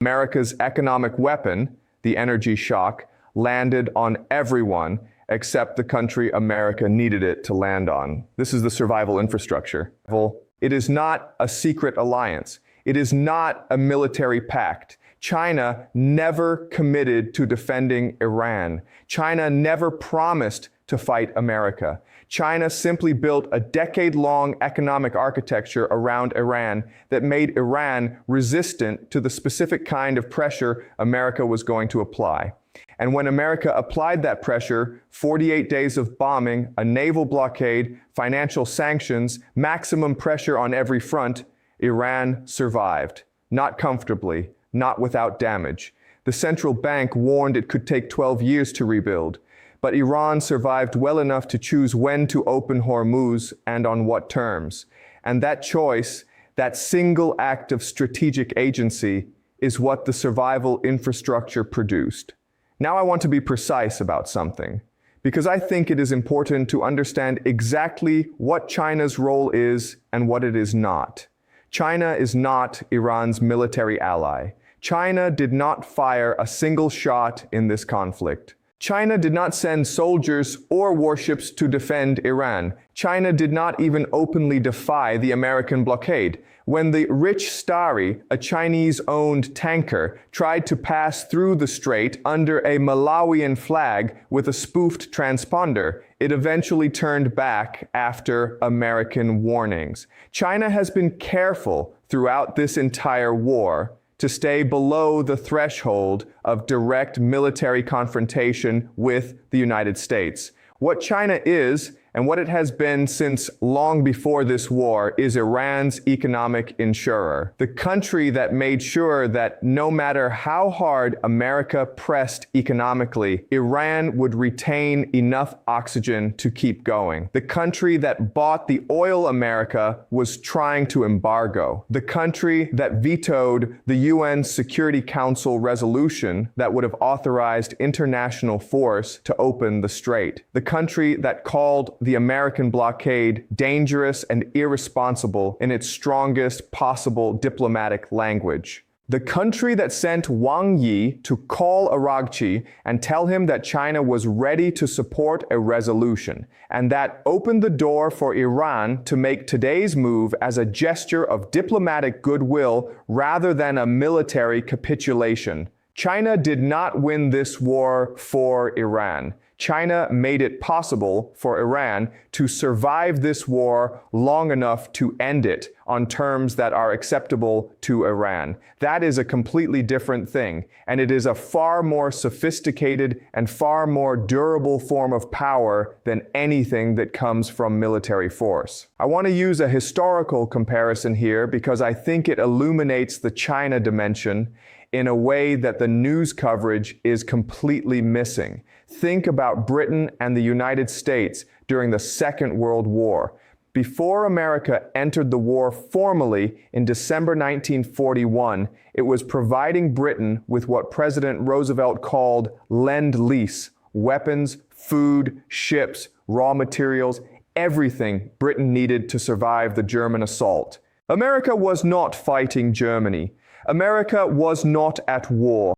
America's economic weapon, the energy shock, landed on everyone except the country America needed it to land on. This is the survival infrastructure. It is not a secret alliance. It is not a military pact. China never committed to defending Iran. China never promised to fight America. China simply built a decade-long economic architecture around Iran that made Iran resistant to the specific kind of pressure America was going to apply. And when America applied that pressure, 48 days of bombing, a naval blockade, financial sanctions, maximum pressure on every front, Iran survived. Not comfortably, not without damage. The central bank warned it could take 12 years to rebuild. But Iran survived well enough to choose when to open Hormuz and on what terms. And that choice, that single act of strategic agency, is what the survival infrastructure produced. Now I want to be precise about something, because I think it is important to understand exactly what China's role is and what it is not. China is not Iran's military ally. China did not fire a single shot in this conflict. China did not send soldiers or warships to defend Iran. China did not even openly defy the American blockade. When the Rich Starry, a Chinese-owned tanker, tried to pass through the strait under a Malawian flag with a spoofed transponder, it eventually turned back after American warnings. China has been careful throughout this entire war to stay below the threshold of direct military confrontation with the United States. What China is, and what it has been since long before this war, is Iran's economic insurer. The country that made sure that no matter how hard America pressed economically, Iran would retain enough oxygen to keep going. The country that bought the oil America was trying to embargo. The country that vetoed the UN Security Council resolution that would have authorized international force to open the strait. The country that called the American blockade dangerous and irresponsible in its strongest possible diplomatic language. The country that sent Wang Yi to call Araghchi and tell him that China was ready to support a resolution, and that opened the door for Iran to make today's move as a gesture of diplomatic goodwill rather than a military capitulation. China did not win this war for Iran. China made it possible for Iran to survive this war long enough to end it on terms that are acceptable to Iran. That is a completely different thing, and it is a far more sophisticated and far more durable form of power than anything that comes from military force. I want to use a historical comparison here because I think it illuminates the China dimension in a way that the news coverage is completely missing. Think about Britain and the United States during the Second World War. Before America entered the war formally in December 1941, it was providing Britain with what President Roosevelt called Lend-Lease: weapons, food, ships, raw materials, everything Britain needed to survive the German assault. America was not fighting Germany. America was not at war.